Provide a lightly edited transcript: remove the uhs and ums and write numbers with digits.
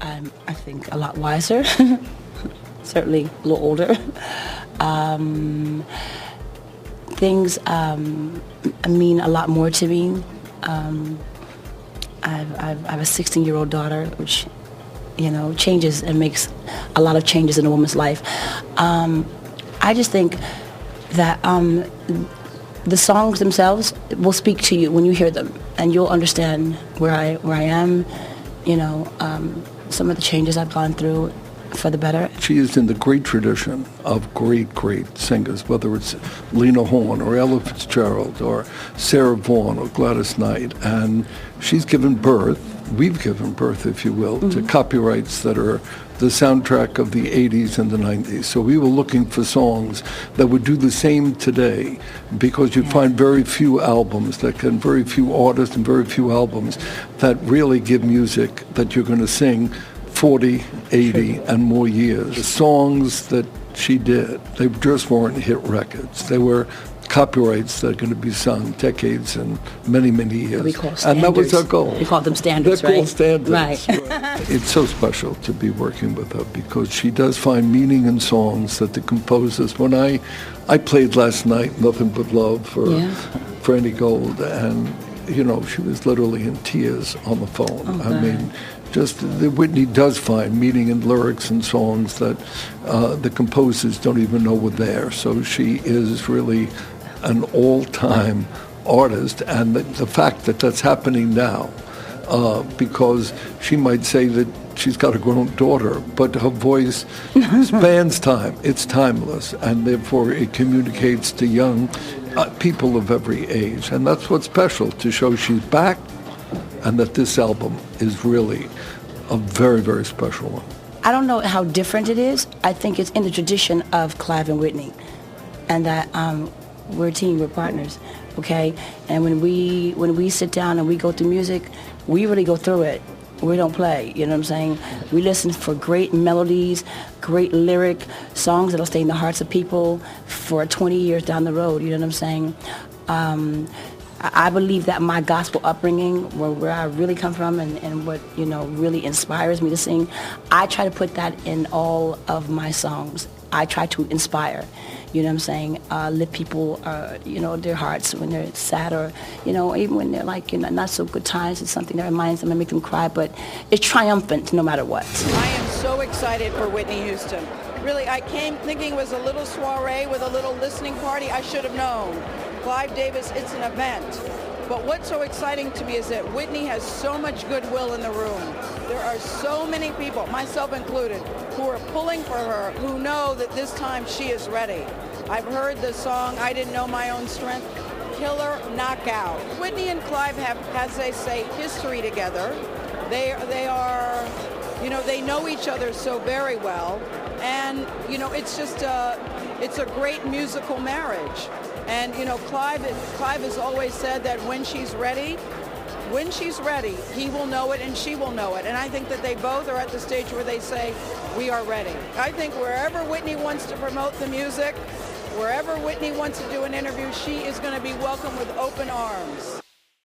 I'm, I think, a lot wiser, certainly a little older. Things mean a lot more to me. I have a 16-year-old daughter, which, changes and makes a lot of changes in a woman's life. I just think that the songs themselves will speak to you when you hear them, and you'll understand where I am, some of the changes I've gone through for the better. She is in the great tradition of great, great singers, whether it's Lena Horne or Ella Fitzgerald or Sarah Vaughan or Gladys Knight. And she's given birth, we've given birth, if you will, to copyrights that are the soundtrack of the 80s and the 90s. So we were looking for songs that would do the same today, because you find very few albums very few artists and very few albums that really give music that you're going to sing 40, 80, and more years. The songs that she did, they just weren't hit records. They were copyrights that are going to be sung decades and many, many years. We call standards. And that was our goal. We call them standards, They're right? called standards. Right. It's so special to be working with her, because she does find meaning in songs that the composers, when I played last night Nothing But Love for Franny Gold, and she was literally in tears on the phone. Oh, I mean, just Whitney does find meaning in lyrics and songs that the composers don't even know were there. So she is really an all-time artist, and the fact that that's happening now, because she might say that she's got a grown daughter, but her voice spans time. It's timeless, and therefore it communicates to young people of every age. And that's what's special, to show she's back, and that this album is really a very, very special one. I don't know how different it is. I think it's in the tradition of Clive and Whitney, and that we're a team, we're partners, okay? And when we sit down and we go through music, we really go through it. We don't play, you know what I'm saying? We listen for great melodies, great lyric, songs that'll stay in the hearts of people for 20 years down the road, you know what I'm saying? I believe that my gospel upbringing, where I really come from, and what, really inspires me to sing, I try to put that in all of my songs. I try to inspire, you know what I'm saying, lift people, their hearts when they're sad, or, even when they're like, not so good times. It's something that reminds them and make them cry, but it's triumphant no matter what. I am so excited for Whitney Houston. Really, I came thinking it was a little soiree with a little listening party. I should have known. Clive Davis, it's an event. But what's so exciting to me is that Whitney has so much goodwill in the room. There are so many people, myself included, who are pulling for her, who know that this time she is ready. I've heard the song, I Didn't Know My Own Strength, killer knockout. Whitney and Clive have, as they say, history together. They are, they know each other so very well. And, it's just, it's a great musical marriage. And, Clive has always said that when she's ready, he will know it and she will know it. And I think that they both are at the stage where they say, we are ready. I think wherever Whitney wants to promote the music, wherever Whitney wants to do an interview, she is going to be welcomed with open arms.